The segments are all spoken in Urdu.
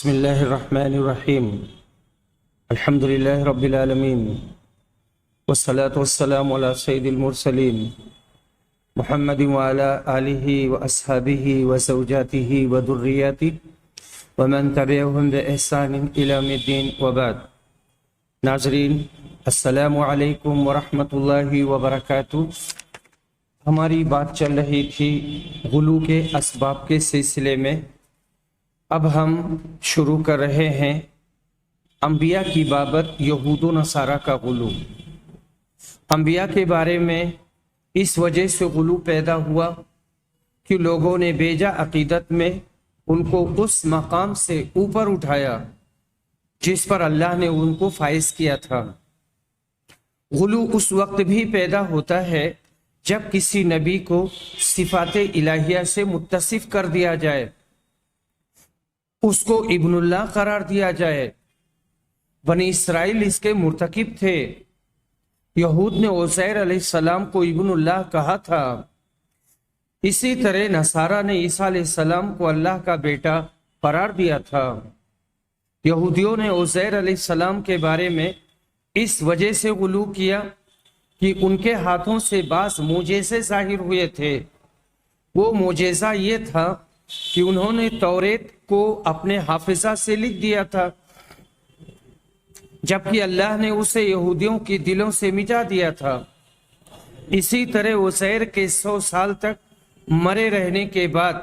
بسم اللہ الرحمن الرحیم الحمد للہ رب العالمین والصلاة والسلام علی سید المرسلین محمد وعلی آلہ واصحابہ وزوجاتہ وذریاتہ ومن تبعہم بإحسان الی یوم الدین وبعد۔ ناظرین السلام علیکم ورحمۃ اللہ وبرکاتہ۔ ہماری بات چل رہی تھی غلو کے اسباب کے سلسلے میں۔ اب ہم شروع کر رہے ہیں انبیاء کی بابت یہود و نصارہ کا غلو۔ انبیاء کے بارے میں اس وجہ سے غلو پیدا ہوا کہ لوگوں نے بیجا عقیدت میں ان کو اس مقام سے اوپر اٹھایا جس پر اللہ نے ان کو فائز کیا تھا۔ غلو اس وقت بھی پیدا ہوتا ہے جب کسی نبی کو صفات الہیہ سے متصف کر دیا جائے، اس کو ابن اللہ قرار دیا جائے۔ بنی اسرائیل اس کے مرتکب تھے۔ یہود نے عزیر علیہ السلام کو ابن اللہ کہا تھا، اسی طرح نصارہ نے عیسیٰ علیہ السلام کو اللہ کا بیٹا قرار دیا تھا۔ یہودیوں نے عزیر علیہ السلام کے بارے میں اس وجہ سے غلو کیا کہ ان کے ہاتھوں سے بعض معجزے ظاہر ہوئے تھے۔ وہ معجزہ یہ تھا کہ انہوں نے توریت کو اپنے حافظہ سے لکھ دیا تھا، جبکہ اللہ نے اسے یہودیوں کی دلوں سے مٹا دیا تھا۔ اسی طرح عزیر کے 100 سال تک مرے رہنے کے بعد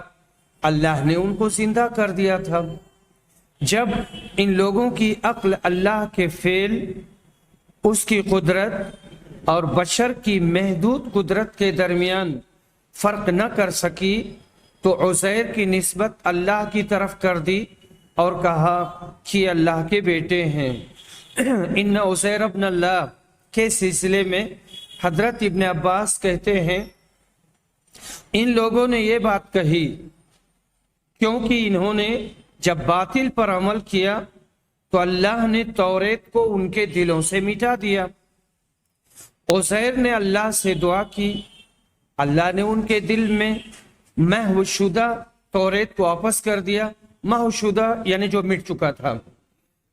اللہ نے ان کو زندہ کر دیا تھا۔ جب ان لوگوں کی عقل اللہ کے فعل، اس کی قدرت اور بشر کی محدود قدرت کے درمیان فرق نہ کر سکی تو عزیر کی نسبت اللہ کی طرف کر دی اور کہا کہ اللہ کے بیٹے ہیں۔ ان عزیر ابن اللہ کے سلسلے میں حضرت ابن عباس کہتے ہیں، ان لوگوں نے یہ بات کہی کیونکہ انہوں نے جب باطل پر عمل کیا تو اللہ نے توریت کو ان کے دلوں سے مٹا دیا۔ عزیر نے اللہ سے دعا کی، اللہ نے ان کے دل میں محو شدہ توریت کو واپس کر دیا۔ محو شدہ یعنی جو مٹ چکا تھا۔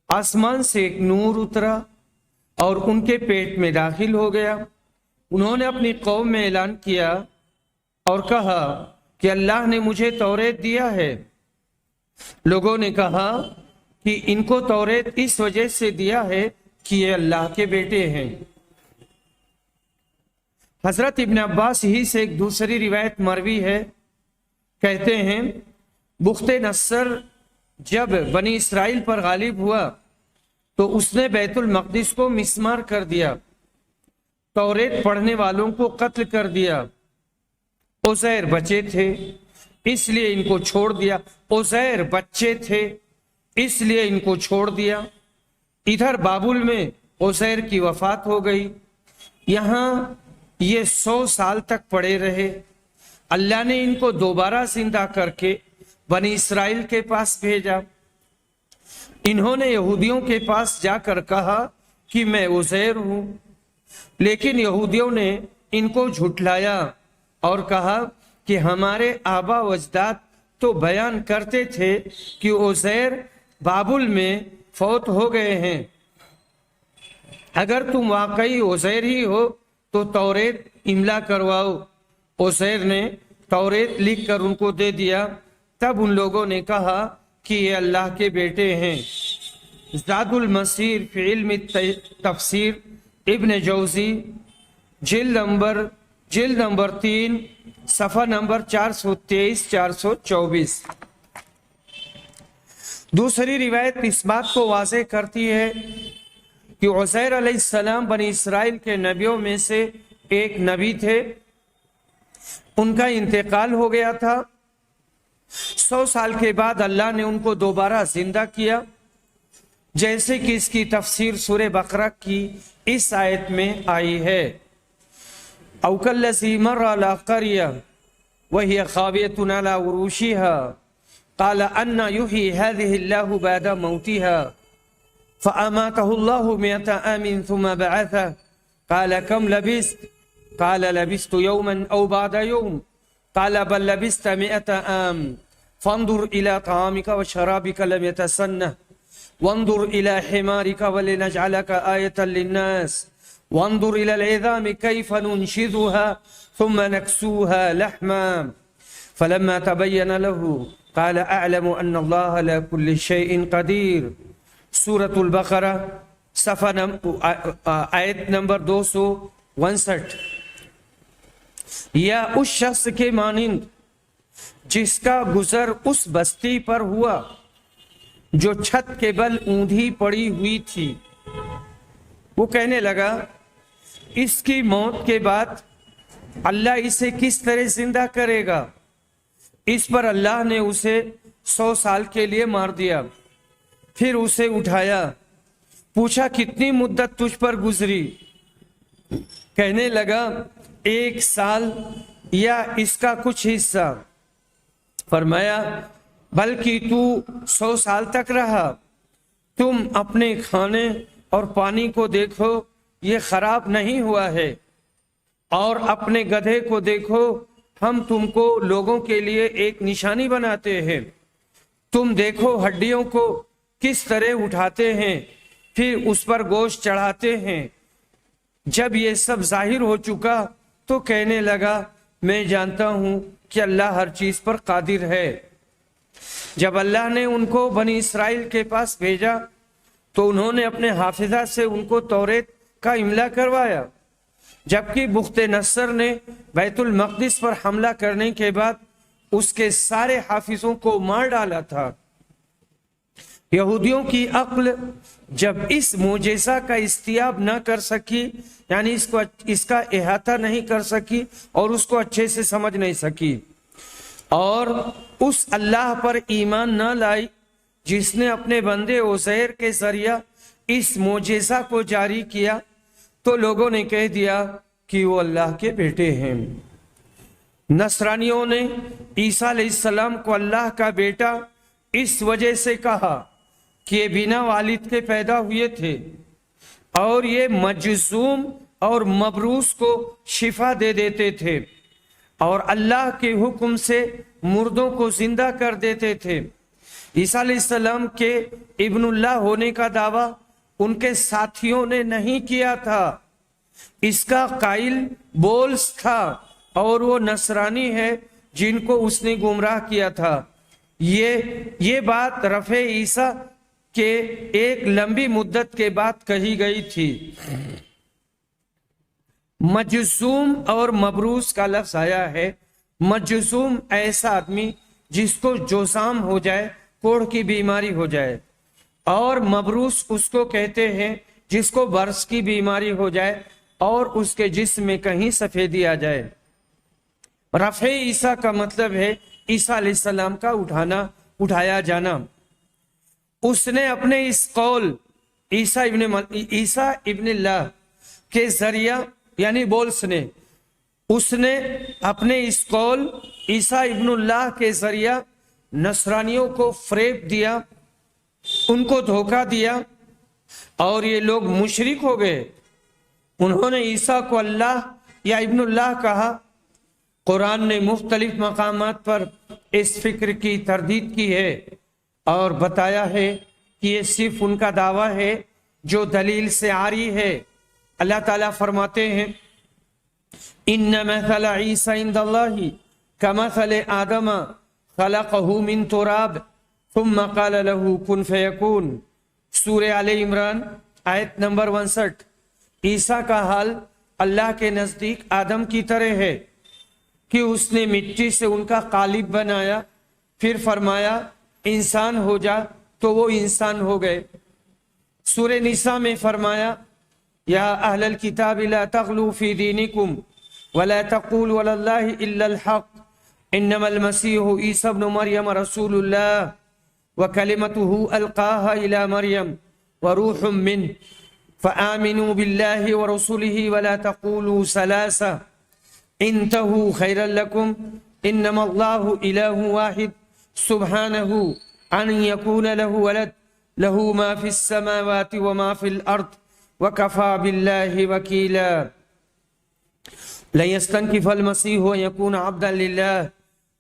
آسمان سے ایک نور اترا اور ان کے پیٹ میں داخل ہو گیا۔ انہوں نے اپنی قوم میں اعلان کیا اور کہا کہ اللہ نے مجھے توریت دیا ہے۔ لوگوں نے کہا کہ ان کو توریت اس وجہ سے دیا ہے کہ یہ اللہ کے بیٹے ہیں۔ حضرت ابن عباس ہی سے ایک دوسری روایت مروی ہے، کہتے ہیں بخت نصر جب بنی اسرائیل پر غالب ہوا تو اس نے بیت المقدس کو مسمار کر دیا، توریت پڑھنے والوں کو قتل کر دیا۔ عزیر بچے تھے اس لیے ان کو چھوڑ دیا۔ عزیر بچے تھے اس لیے ان کو چھوڑ دیا۔ ادھر بابل میں عزیر کی وفات ہو گئی۔ یہاں یہ 100 سال تک پڑے رہے۔ اللہ نے ان کو دوبارہ زندہ کر کے بنی اسرائیل کے پاس بھیجا۔ انہوں نے یہودیوں کے پاس جا کر کہا کہ میں عزیر ہوں، لیکن یہودیوں نے ان کو جھٹلایا اور کہا کہ ہمارے آبا و اجداد تو بیان کرتے تھے کہ عزیر بابل میں فوت ہو گئے ہیں۔ اگر تم واقعی عزیر ہی ہو تو توریت املا کرواؤ۔ عزیر نے توریت لکھ کر ان کو دے دیا۔ تب ان لوگوں نے کہا کہ یہ اللہ کے بیٹے ہیں۔ زاد المسیر فی علم تفسیر ابن جوزی جلد نمبر 3 صفحہ نمبر 423 424۔ دوسری روایت اس بات کو واضح کرتی ہے کہ عزیر علیہ السلام بنی اسرائیل کے نبیوں میں سے ایک نبی تھے۔ ان کا انتقال ہو گیا تھا۔ 100 سال کے بعد اللہ نے ان کو دوبارہ زندہ کیا، جیسے کہ اس کی تفسیر سورہ بقرہ کی اس آیت میں آئی ہے، او کالذی مر علی قریہ وہی خاویۃ علی عروشها قال انا یحیی هذه اللہ بعد موتها فاماته اللہ 100 عام ثم بعثه قال کم لبثت قال لبثت يوما او بعد يوم قال بل لبثت 100 عام فانظر الى طعامك وشرابك لم يتسنه وانظر الى حمارك ولنجعلك آية للناس وانظر الى العظام كيف ننشزها ثم نكسوها لحما فلما تبين له قال اعلم ان الله على كل شيء قدیر۔ سورۃ البقرہ صفحہ آیت نمبر 259۔ یا اس شخص کے مانند جس کا گزر اس بستی پر ہوا جو چھت کے بل اوندھی پڑی ہوئی تھی، وہ کہنے لگا اس کی موت کے بعد اللہ اسے کس طرح زندہ کرے گا؟ اس پر اللہ نے اسے 100 سال کے لیے مار دیا، پھر اسے اٹھایا، پوچھا کتنی مدت تجھ پر گزری؟ کہنے لگا 1 سال یا اس کا کچھ حصہ۔ فرمایا بلکہ تو 100 سال تک رہا، تم اپنے کھانے اور پانی کو دیکھو یہ خراب نہیں ہوا ہے، اور اپنے گدھے کو دیکھو ہم تم کو لوگوں کے لیے ایک نشانی بناتے ہیں، تم دیکھو ہڈیوں کو کس طرح اٹھاتے ہیں پھر اس پر گوشت چڑھاتے ہیں۔ جب یہ سب ظاہر ہو چکا تو کہنے لگا میں جانتا ہوں کہ اللہ ہر چیز پر قادر ہے۔ جب اللہ نے ان کو بنی اسرائیل کے پاس بھیجا تو انہوں نے اپنے حافظہ سے ان کو توریت کا املا کروایا، جبکہ بخت نصر نے بیت المقدس پر حملہ کرنے کے بعد اس کے سارے حافظوں کو مار ڈالا تھا۔ یہودیوں کی عقل جب اس معجزہ کا استیاب نہ کر سکی، یعنی اس کا احاطہ نہیں کر سکی اور اس کو اچھے سے سمجھ نہیں سکی، اور اس اللہ پر ایمان نہ لائی جس نے اپنے بندے عزیر کے ذریعہ اس معجزہ کو جاری کیا، تو لوگوں نے کہہ دیا کہ وہ اللہ کے بیٹے ہیں۔ نصرانیوں نے عیسیٰ علیہ السلام کو اللہ کا بیٹا اس وجہ سے کہا کہ یہ بنا والد کے پیدا ہوئے تھے، اور یہ مجذوم اور مبروس کو شفا دے دیتے تھے، اور اللہ کے حکم سے مردوں کو زندہ کر دیتے تھے۔ عیسیٰ علیہ السلام کے ابن اللہ ہونے کا دعویٰ ان کے ساتھیوں نے نہیں کیا تھا، اس کا قائل بولس تھا، اور وہ نصرانی ہے جن کو اس نے گمراہ کیا تھا۔ یہ بات رفع عیسیٰ کے ایک لمبی مدت کے بعد کہی گئی تھی۔ مجذوم اور مبروس کا لفظ آیا ہے۔ مجذوم ایسا آدمی جس کو جوزام ہو جائے، کوڑھ کی بیماری ہو جائے، اور مبروس اس کو کہتے ہیں جس کو برس کی بیماری ہو جائے اور اس کے جسم میں کہیں سفیدی آ جائے۔ رفع عیسیٰ کا مطلب ہے عیسیٰ علیہ السلام کا اٹھایا جانا۔ اس نے اپنے اس قول عیسیٰ ابن اللہ کے ذریعہ، یعنی بولس نے، اس نے اپنے اس قول عیسیٰ ابن اللہ کے ذریعہ نصرانیوں کو فریب دیا، ان کو دھوکہ دیا، اور یہ لوگ مشرک ہو گئے۔ انہوں نے عیسیٰ کو اللہ یا ابن اللہ کہا۔ قرآن نے مختلف مقامات پر اس فکر کی تردید کی ہے اور بتایا ہے کہ یہ صرف ان کا دعویٰ ہے جو دلیل سے عاری ہے۔ اللہ تعالیٰ فرماتے ہیں ان مثل عیسیٰ عند اللہ کمثل آدم خلقہ من تراب ثم قال له کن فیکون۔ سورہ آل عمران آیت نمبر 59۔ عیسیٰ کا حال اللہ کے نزدیک آدم کی طرح ہے کہ اس نے مٹی سے ان کا قالب بنایا، پھر فرمایا انسان ہو جا تو وہ انسان ہو گئے۔ سورہ نساء میں فرمایا یا اہل الکتاب لا تغلوا فی دینکم ولا تقولوا علی اللہ الا الحق انما المسیح عیسی ابن مریم رسول اللہ وکلمتہ القاها الى مریم وروح منہ فآمنوا باللہ ورسولہ ولا تقولوا ثلاثہ انتہوا خیرا لکم انما اللہ الہ واحد سبحانہ ان یکون لہ ولد لہ ما فی السماوات وما فی الارض وکفا باللہ وکیلا۔ لن یستنکف المسیح ان یکون عبدا للہ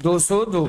202।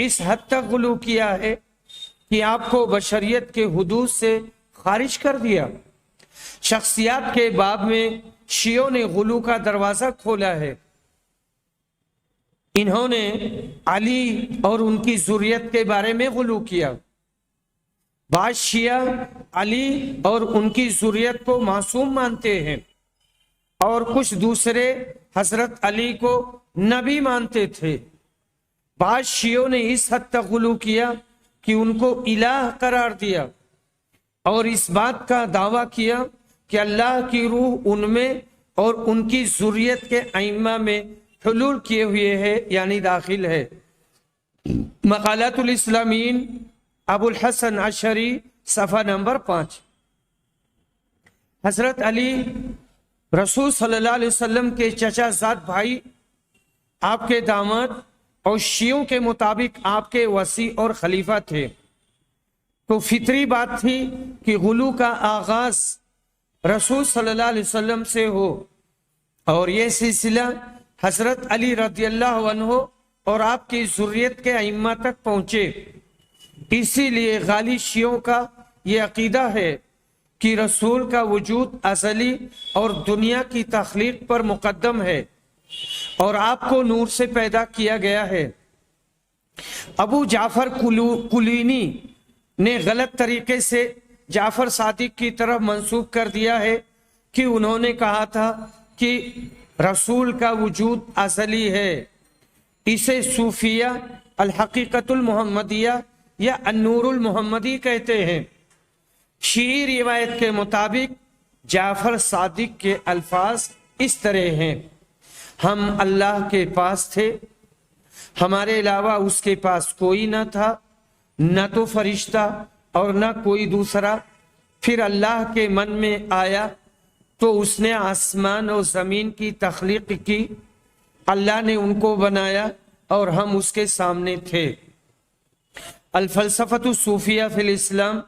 اس حد تک غلو کیا ہے کہ آپ کو بشریت کے حدود سے خارج کر دیا۔ شخصیات کے باب میں شیعوں نے غلو کا دروازہ کھولا ہے۔ انہوں نے علی اور ان کی ذریت کے بارے میں غلو کیا۔ بعض شیعہ علی اور ان کی ذریت کو معصوم مانتے ہیں اور کچھ دوسرے حضرت علی کو نبی مانتے تھے۔ بعض شیعوں نے اس حد تک غلو کیا کہ ان کو الہ قرار دیا اور اس بات کا دعویٰ کیا کہ اللہ کی روح ان میں اور ان کی ذریت کے ائمہ میں حلول کیے ہوئے ہے، یعنی داخل ہے۔ مقالات الاسلامین ابو الحسن اشعری صفحہ نمبر 5۔ حضرت علی رسول صلی اللہ علیہ وسلم کے چچا زاد بھائی، آپ کے داماد اور شیعوں کے مطابق آپ کے وصی اور خلیفہ تھے، تو فطری بات تھی کہ غلو کا آغاز رسول صلی اللہ علیہ وسلم سے ہو اور یہ سلسلہ حضرت علی رضی اللہ عنہ اور آپ کی ذریت کے ائمہ تک پہنچے۔ اسی لیے غالی شیعوں کا یہ عقیدہ ہے کہ رسول کا وجود ازلی اور دنیا کی تخلیق پر مقدم ہے اور آپ کو نور سے پیدا کیا گیا ہے۔ ابو جعفر کلینی نے غلط طریقے سے جعفر صادق کی طرف منسوب کر دیا ہے کہ انہوں نے کہا تھا کہ رسول کا وجود ازلی ہے۔ اسے صوفیہ الحقیقت المحمدیہ یا النور المحمدی کہتے ہیں۔ شیعی روایت کے مطابق جعفر صادق کے الفاظ اس طرح ہیں: ہم اللہ کے پاس تھے، ہمارے علاوہ اس کے پاس کوئی نہ تھا، نہ تو فرشتہ اور نہ کوئی دوسرا۔ پھر اللہ کے من میں آیا تو اس نے آسمان اور زمین کی تخلیق کی، اللہ نے ان کو بنایا اور ہم اس کے سامنے تھے۔ الفلسفۃ الصوفیہ فی الاسلام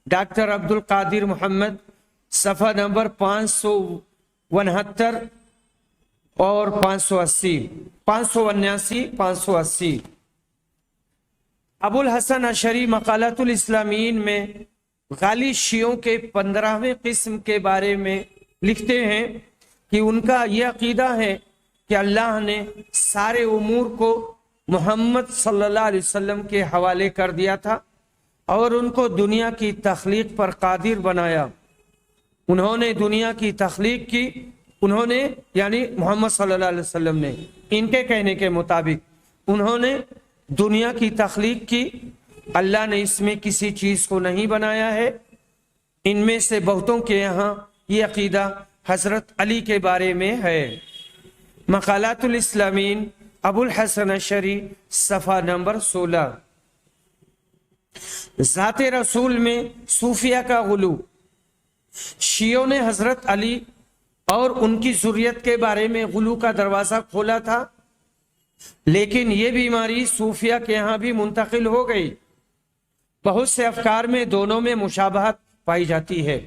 ڈاکٹر عبد القادر محمد، صفحہ نمبر 569 اور 580۔ ابو الحسن اشعری مقالات الاسلامیین میں غالی شیعوں کے 15ویں قسم کے بارے میں لکھتے ہیں کہ ان کا یہ عقیدہ ہے کہ اللہ نے سارے امور کو محمد صلی اللہ علیہ وسلم کے حوالے کر دیا تھا اور ان کو دنیا کی تخلیق پر قادر بنایا۔ انہوں نے دنیا کی تخلیق کی، انہوں نے یعنی محمد صلی اللہ علیہ وسلم نے، ان کے کہنے کے مطابق انہوں نے دنیا کی تخلیق کی، اللہ نے اس میں کسی چیز کو نہیں بنایا ہے۔ ان میں سے بہتوں کے یہاں یہ عقیدہ حضرت علی کے بارے میں ہے۔ مقالات الاسلامین ابو الحسن اشعری صفحہ نمبر 16۔ ذات رسول میں صوفیہ کا غلو۔ شیعوں نے حضرت علی اور ان کی ذریت کے بارے میں غلو کا دروازہ کھولا تھا، لیکن یہ بیماری صوفیہ کے یہاں بھی منتقل ہو گئی۔ بہت سے افکار میں دونوں میں مشابہت پائی جاتی ہے۔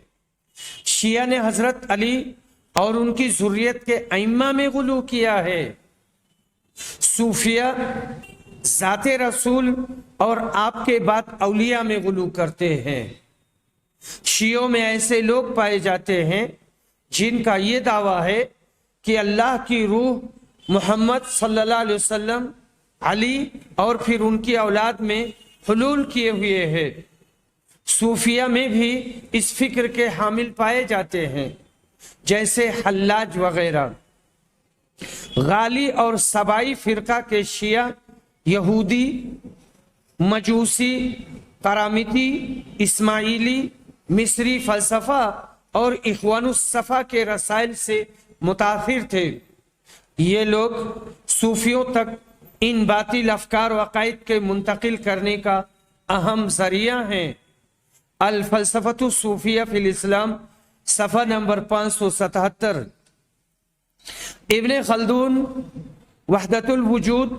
شیعہ نے حضرت علی اور ان کی ذریت کے ائمہ میں غلو کیا ہے۔ صوفیہ ذات رسول اور آپ کے بعد اولیاء میں غلو کرتے ہیں۔ شیعوں میں ایسے لوگ پائے جاتے ہیں جن کا یہ دعویٰ ہے کہ اللہ کی روح محمد صلی اللہ علیہ وسلم، علی اور پھر ان کی اولاد میں حلول کیے ہوئے ہے۔ صوفیہ میں بھی اس فکر کے حامل پائے جاتے ہیں، جیسے حلاج وغیرہ۔ غالی اور سبائی فرقہ کے شیعہ یہودی، مجوسی، کرامتی، اسماعیلی، مصری فلسفہ اور اخوان الصفا کے رسائل سے متاثر تھے۔ یہ لوگ صوفیوں تک ان باطل افکار و عقائد کے منتقل کرنے کا اہم ذریعہ ہیں۔ الفلسفۃ الصوفیہ فی الاسلام صفحہ نمبر 577۔ ابن خلدون وحدت الوجود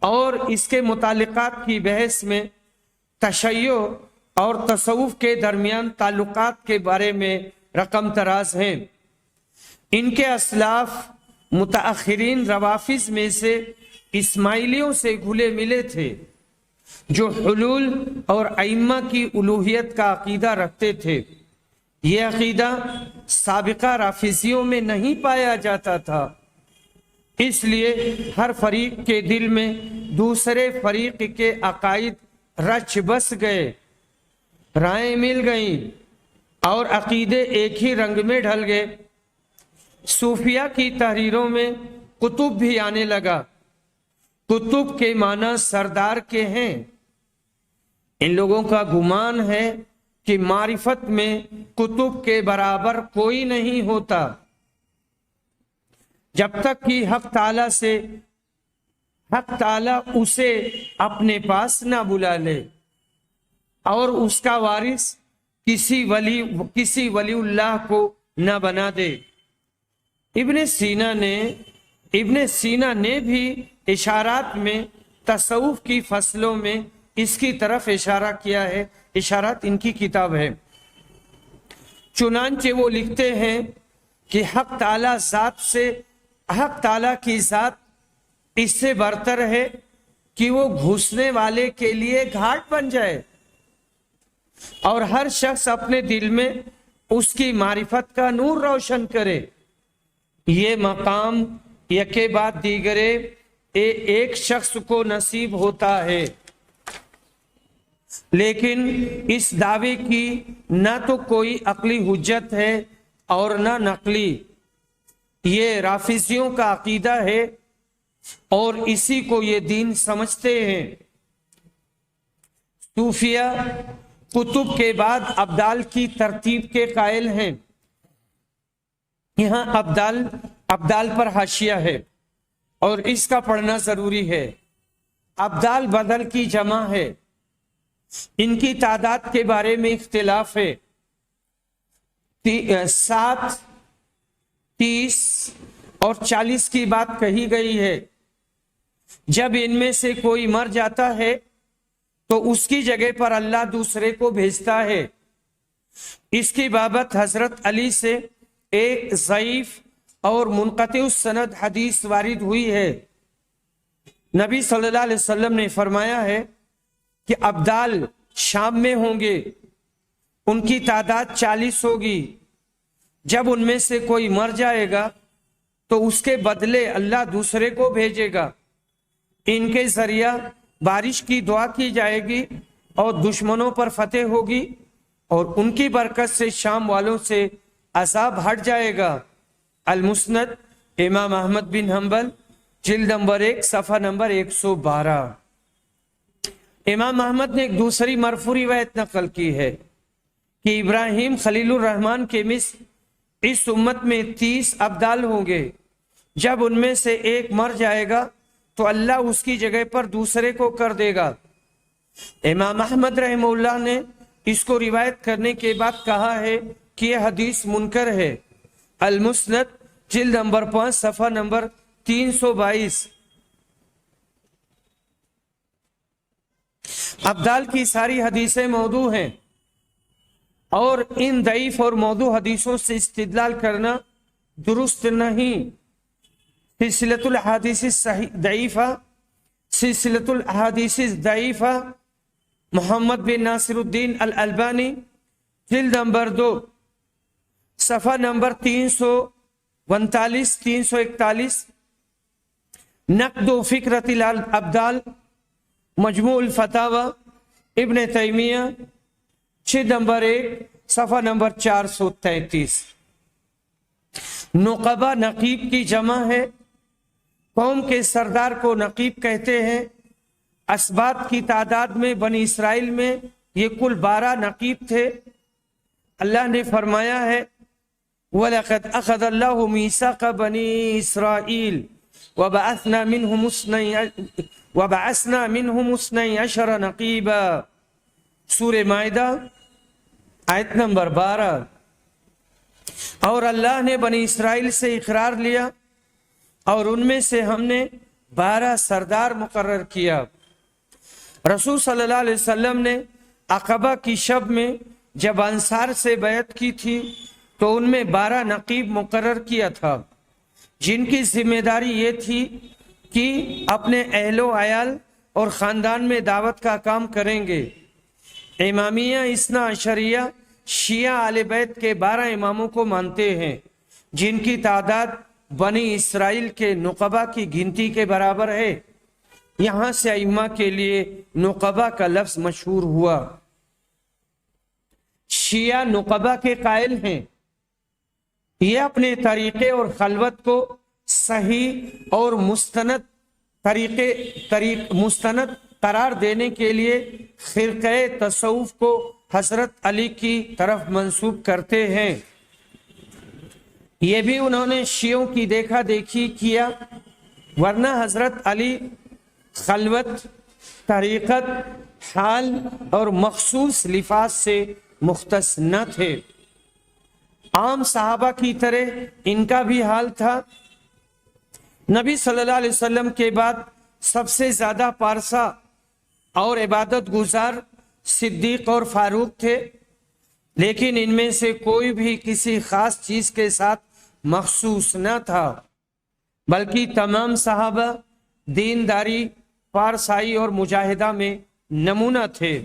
اور اس کے متعلقات کی بحث میں تشیع اور تصوف کے درمیان تعلقات کے بارے میں رقم تراز ہیں۔ ان کے اسلاف متاخرین روافظ میں سے اسماعیلیوں سے گھلے ملے تھے۔ جو حلول اور ائمہ کی الوہیت کا عقیدہ رکھتے تھے، یہ عقیدہ سابقہ رافضیوں میں نہیں پایا جاتا تھا، اس لیے ہر فریق کے دل میں دوسرے فریق کے عقائد رچ بس گئے، رائیں مل گئیں اور عقیدے ایک ہی رنگ میں ڈھل گئے۔ صوفیہ کی تحریروں میں کتب بھی آنے لگا۔ کتب کے معنی سردار کے ہیں۔ ان لوگوں کا گمان ہے کہ معرفت میں کتب کے برابر کوئی نہیں ہوتا، جب تک کہ حق تعالی اسے اپنے پاس نہ بلا لے اور اس کا وارث کسی ولی اللہ کو نہ بنا دے۔ ابن سینا نے بھی اشارات میں تصوف کی فصلوں میں اس کی طرف اشارہ کیا ہے۔ اشارات ان کی کتاب ہے۔ چنانچہ وہ لکھتے ہیں کہ حق تعالی کی ذات اس سے برتر ہے کہ وہ گھسنے والے کے لیے گھاٹ بن جائے اور ہر شخص اپنے دل میں اس کی معرفت کا نور روشن کرے۔ یہ مقام یکے بعد دیگرے ایک شخص کو نصیب ہوتا ہے، لیکن اس دعوے کی نہ تو کوئی عقلی حجت ہے اور نہ نقلی۔ یہ رافضیوں کا عقیدہ ہے اور اسی کو یہ دین سمجھتے ہیں۔ صوفیہ کتب کے بعد ابدال کی ترتیب کے قائل ہیں۔ یہاں ابدال پر حاشیہ ہے اور اس کا پڑھنا ضروری ہے۔ ابدال بدل کی جمع ہے۔ ان کی تعداد کے بارے میں اختلاف ہے۔ 7، 30 اور 40 کی بات کہی گئی ہے۔ جب ان میں سے کوئی مر جاتا ہے تو اس کی جگہ پر اللہ دوسرے کو بھیجتا ہے۔ اس کی بابت حضرت علی سے ایک ضعیف اور منقطع السند حدیث وارد ہوئی ہے۔ نبی صلی اللہ علیہ وسلم نے فرمایا ہے کہ ابدال شام میں ہوں گے، ان کی تعداد 40 ہوگی۔ جب ان میں سے کوئی مر جائے گا تو اس کے بدلے اللہ دوسرے کو بھیجے گا۔ ان کے ذریعہ بارش کی دعا کی جائے گی اور دشمنوں پر فتح ہوگی اور ان کی برکت سے شام والوں سے عذاب ہٹ جائے گا۔ المسند امام احمد بن حنبل جلد نمبر 1 صفحہ نمبر 112۔ امام احمد نے ایک دوسری مرفوع روایت نقل کی ہے کہ ابراہیم خلیل الرحمن کے مثل اس امت میں 30 ابدال ہوں گے۔ جب ان میں سے ایک مر جائے گا تو اللہ اس کی جگہ پر دوسرے کو کر دے گا۔ امام احمد رحمہ اللہ نے اس کو روایت کرنے کے بعد کہا ہے کہ یہ حدیث منکر ہے۔ المسند جلد نمبر 5 صفحہ نمبر 322۔ ابدال کی ساری حدیثیں موضوع ہیں اور ان ضعیف اور موضوع حدیثوں سے استدلال کرنا درست نہیں۔ سلسلۃ الاحادیث الضعیفہ محمد بن ناصر الدین الالبانی جلد نمبر 2 صفحہ نمبر 339 341۔ نقد و فکرت الابدال مجموع الفتاوی ابن تیمیہ جلد نمبر 1 صفحہ نمبر 433۔ نقبہ نقیب کی جمع ہے۔ قوم کے سردار کو نقیب کہتے ہیں۔ اسباط کی تعداد میں بنی اسرائیل میں یہ کل 12 نقیب تھے۔ اللہ نے فرمایا ہے وَلَقَدْ أَخَذَ اللَّهُ مِيثَاقَ بَنِي إِسْرَائِيلَ وَبَعَثْنَا مِنْهُمُ 12 نقیبا۔ سورہ مائدہ آیت نمبر 12۔ اور اللہ نے بنی اسرائیل سے اقرار لیا اور ان میں سے ہم نے 12 سردار مقرر کیا۔ رسول صلی اللہ علیہ وسلم نے عقبہ کی شب میں جب انصار سے بیعت کی تھی تو ان میں 12 نقیب مقرر کیا تھا، جن کی ذمہ داری یہ تھی کہ اپنے اہل و عیال اور خاندان میں دعوت کا کام کریں گے۔ امامیہ اثنا عشریہ شیعہ اہل بیت کے 12 اماموں کو مانتے ہیں، جن کی تعداد بنی اسرائیل کے نقبہ کی گنتی کے برابر ہے۔ یہاں سے ائمہ کے لیے نقبہ کا لفظ مشہور ہوا۔ شیعہ نقبہ کے قائل ہیں، یہ اپنے طریقے اور خلوت کو صحیح اور مستند قرار دینے کے لیے فرقہ تصوف کو حضرت علی کی طرف منسوب کرتے ہیں۔ یہ بھی انہوں نے شیعوں کی دیکھا دیکھی کیا، ورنہ حضرت علی خلوت، طریقت، حال اور مخصوص لفاظ سے مختص نہ تھے۔ عام صحابہ کی طرح ان کا بھی حال تھا۔ نبی صلی اللہ علیہ وسلم کے بعد سب سے زیادہ پارسا اور عبادت گزار صدیق اور فاروق تھے، لیکن ان میں سے کوئی بھی کسی خاص چیز کے ساتھ مخصوص نہ تھا، بلکہ تمام صحابہ دینداری، پارسائی اور مجاہدہ میں نمونہ تھے۔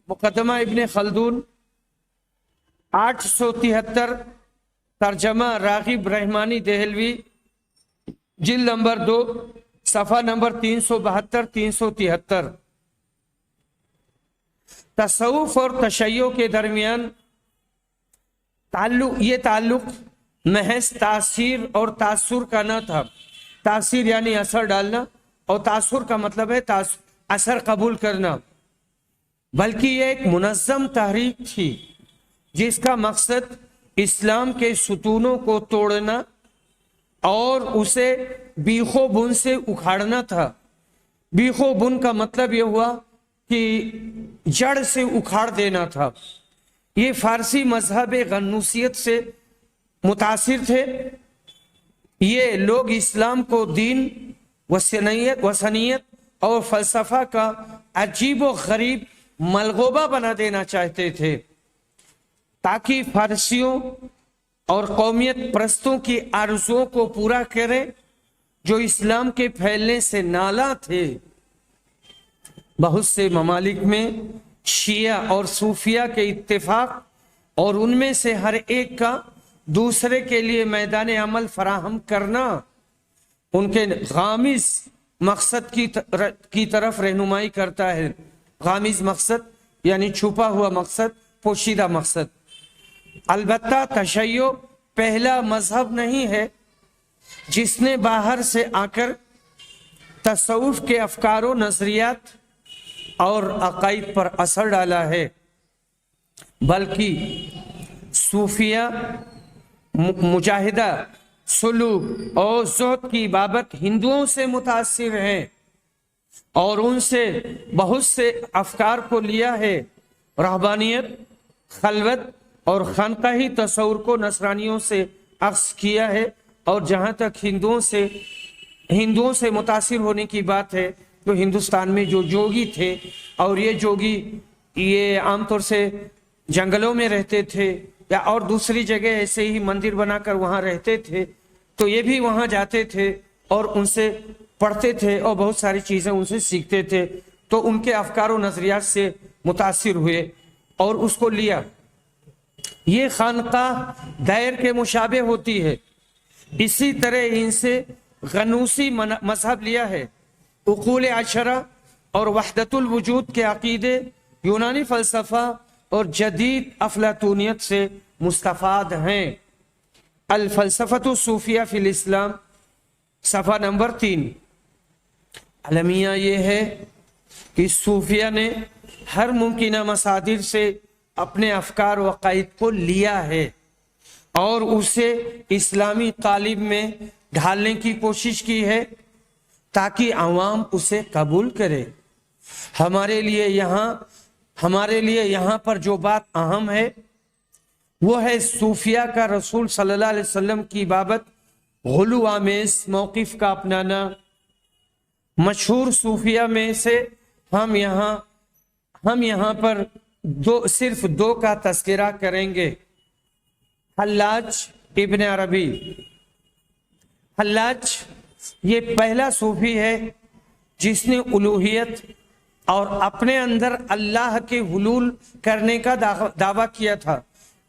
مقدمہ ابن خلدون 873، ترجمہ راغب رحمانی دہلوی، جلد نمبر 2، صفحہ نمبر 372-373۔ تصوف اور تشیع کے درمیان یہ تعلق محض تاثیر اور تاثر کا نہ تھا۔ تاثیر یعنی اثر ڈالنا، اور تاثر کا مطلب ہے اثر قبول کرنا، بلکہ یہ ایک منظم تحریک تھی جس کا مقصد اسلام کے ستونوں کو توڑنا اور اسے بیخ و بن سے اکھاڑنا تھا۔ بیخ و بن کا مطلب یہ ہوا کہ جڑ سے اکھاڑ دینا تھا۔ یہ فارسی مذہب غنوصیت سے متاثر تھے۔ یہ لوگ اسلام کو دین، وثنیت اور فلسفہ کا عجیب و غریب ملغوبہ بنا دینا چاہتے تھے، تاکہ فارسیوں اور قومیت پرستوں کی آرزوؤں کو پورا کریں جو اسلام کے پھیلنے سے نالاں تھے۔ بہت سے ممالک میں شیعہ اور صوفیہ کے اتفاق اور ان میں سے ہر ایک کا دوسرے کے لیے میدان عمل فراہم کرنا ان کے غامض مقصد کی طرف رہنمائی کرتا ہے۔ غامض مقصد یعنی چھپا ہوا مقصد، پوشیدہ مقصد۔ البتہ تشیع پہلا مذہب نہیں ہے جس نے باہر سے آ کر تصوف کے افکار و نظریات اور عقائد پر اثر ڈالا ہے، بلکہ صوفیہ مجاہدہ، سلوک اور زہد کی بابت ہندوؤں سے متاثر ہیں اور ان سے بہت سے افکار کو لیا ہے۔ رہبانیت، خلوت اور خانقاہی تصور کو نصرانیوں سے اخذ کیا ہے، اور جہاں تک ہندوؤں سے متاثر ہونے کی بات ہے تو ہندوستان میں جو جوگی تھے، اور یہ جوگی یہ عام طور سے جنگلوں میں رہتے تھے یا اور دوسری جگہ ایسے ہی مندر بنا کر وہاں رہتے تھے، تو یہ بھی وہاں جاتے تھے اور ان سے پڑھتے تھے اور بہت ساری چیزیں ان سے سیکھتے تھے، تو ان کے افکار و نظریات سے متاثر ہوئے اور اس کو لیا۔ یہ خانقاہ دیر کے مشابہ ہوتی ہے، اسی طرح ان سے غنوصی مذہب لیا ہے۔ اقول عشرہ اور وحدت الوجود کے عقیدے یونانی فلسفہ اور جدید افلاطونیت سے مستفاد ہیں۔ الفلسفۃ الصوفیہ فی الاسلام، صفحہ نمبر 3۔ المیہ یہ ہے کہ صوفیہ نے ہر ممکنہ مصادر سے اپنے افکار و عقائد کو لیا ہے اور اسے اسلامی قالب میں ڈھالنے کی کوشش کی ہے تاکہ عوام اسے قبول کرے۔ ہمارے لیے یہاں پر جو بات اہم ہے وہ ہے صوفیہ کا رسول صلی اللہ علیہ وسلم کی بابت غلو آمیز موقف کا اپنانا۔ مشہور صوفیہ میں سے ہم یہاں پر صرف دو کا تذکرہ کریں گے۔ حلاج ابن عربی۔ حلاج یہ پہلا صوفی ہے جس نے الوہیت اور اپنے اندر اللہ کے حلول کرنے کا دعویٰ کیا تھا.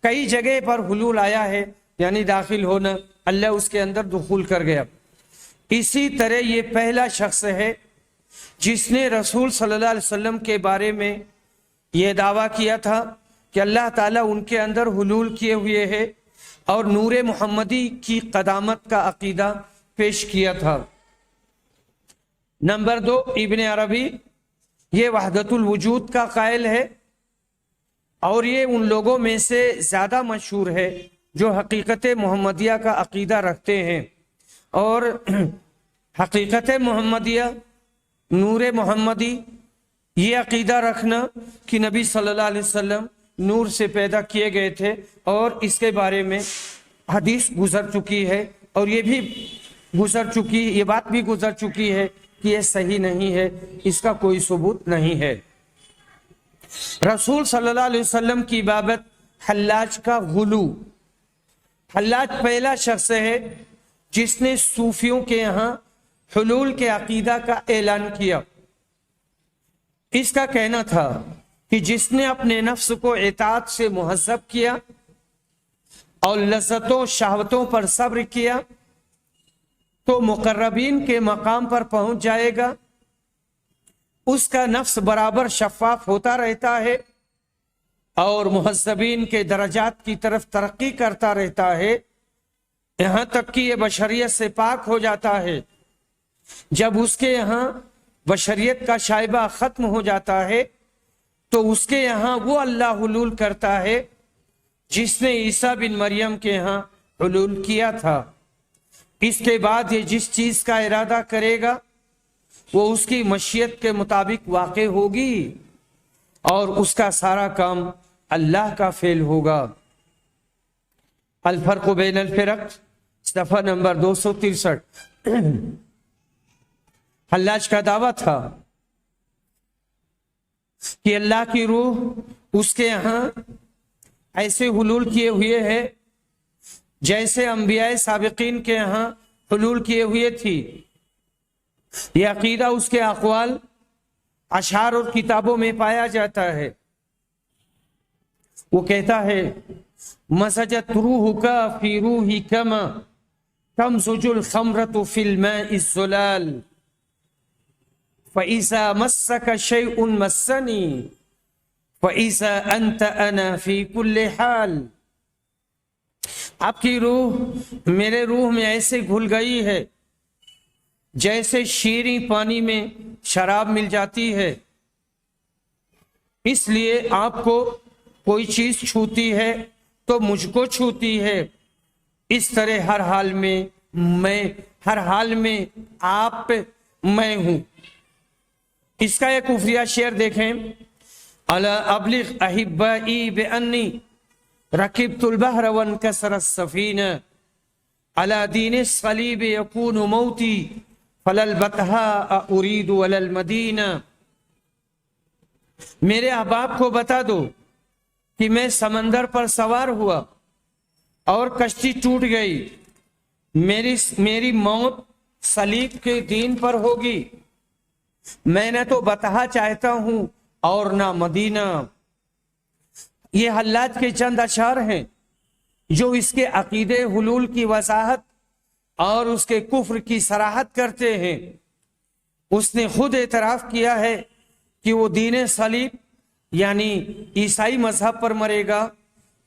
کئی جگہ پر حلول آیا ہے، یعنی داخل ہونا، اللہ اس کے اندر دخول کر گیا. اسی طرح یہ پہلا شخص ہے جس نے رسول صلی اللہ علیہ وسلم کے بارے میں یہ دعویٰ کیا تھا کہ اللہ تعالیٰ ان کے اندر حلول کیے ہوئے ہے، اور نور محمدی کی قدامت کا عقیدہ پیش کیا تھا. نمبر 2، ابن عربی، یہ وحدت الوجود کا قائل ہے، اور یہ ان لوگوں میں سے زیادہ مشہور ہے جو حقیقت محمدیہ کا عقیدہ رکھتے ہیں. اور حقیقت محمدیہ، نور محمدی، یہ عقیدہ رکھنا کہ نبی صلی اللہ علیہ وسلم نور سے پیدا کیے گئے تھے، اور اس کے بارے میں حدیث گزر چکی ہے، اور یہ بات بھی گزر چکی ہے کہ یہ صحیح نہیں ہے، اس کا کوئی ثبوت نہیں ہے. رسول صلی اللہ علیہ وسلم کی بابت حلاج کا غلو. حلاج پہلا شخص ہے جس نے صوفیوں کے یہاں حلول کے عقیدہ کا اعلان کیا. اس کا کہنا تھا کہ جس نے اپنے نفس کو اطاعت سے مہذب کیا اور لذتوں شہوتوں پر صبر کیا تو مقربین کے مقام پر پہنچ جائے گا. اس کا نفس برابر شفاف ہوتا رہتا ہے اور مہذبین کے درجات کی طرف ترقی کرتا رہتا ہے، یہاں تک کہ یہ بشریت سے پاک ہو جاتا ہے. جب اس کے یہاں بشریت کا شائبہ ختم ہو جاتا ہے تو اس کے یہاں وہ اللہ حلول کرتا ہے جس نے عیسیٰ بن مریم کے یہاں حلول کیا تھا. اس کے بعد یہ جس چیز کا ارادہ کرے گا وہ اس کی مشیت کے مطابق واقع ہوگی، اور اس کا سارا کام اللہ کا فعل ہوگا. الفرق بین الفرق، صفحہ نمبر 263. حلاج کا دعویٰ تھا کہ اللہ کی روح اس کے یہاں ایسے حلول کیے ہوئے ہے جیسے انبیاء سابقین کے یہاں حلول کیے ہوئے تھی. یہ عقیدہ اس کے اقوال، اشعار اور کتابوں میں پایا جاتا ہے. وہ کہتا ہے مسجت روح کا فی روحی کما تمزج الخمرۃ فی الماء الزلال فإذا مسك شيء مسني فإذا أنت أنا في كل حال. آپ کی روح میرے روح میں ایسے گھل گئی ہے جیسے شیریں پانی میں شراب مل جاتی ہے. اس لیے آپ کو کوئی چیز چھوتی ہے تو مجھ کو چھوتی ہے. اس طرح ہر حال میں آپ میں ہوں. اس کا ایک خفیہ شعر دیکھیں. الا ابلغ احبائی بانی رکبت البحر وانکسر السفینہ علی دین الصلیب یکون موتی فلا البطحاء ارید ولا المدینہ. میرے احباب کو بتا دو کہ میں سمندر پر سوار ہوا اور کشتی ٹوٹ گئی. میری موت صلیب کے دین پر ہوگی. میں نہ تو بطحا چاہتا ہوں اور نہ مدینہ. یہ حلاج کے چند اشعار ہیں جو اس کے عقیدے حلول کی وضاحت اور اس کے کفر کی صراحت کرتے ہیں. اس نے خود اعتراف کیا ہے کہ وہ دین صلیب یعنی عیسائی مذہب پر مرے گا.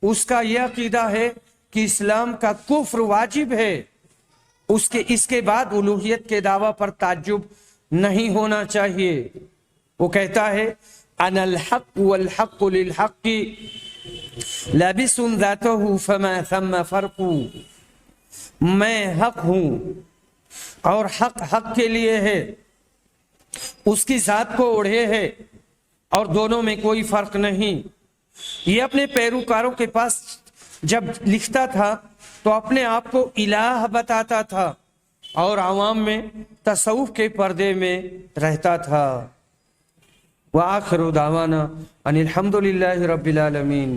اس کا یہ عقیدہ ہے کہ اسلام کا کفر واجب ہے. اس کے بعد الوہیت کے دعویٰ پر تعجب نہیں ہونا چاہیے. وہ کہتا ہے انا الحق والحق للحق لابس ذاته فما ثم فرق. میں حق ہوں اور حق کے لیے ہے، اس کی ذات کو اوڑھے ہے اور دونوں میں کوئی فرق نہیں. یہ اپنے پیروکاروں کے پاس جب لکھتا تھا تو اپنے آپ کو الہ بتاتا تھا اور عوام میں تصوف کے پردے میں رہتا تھا. وآخر دعوانا ان الحمد للہ رب العالمین.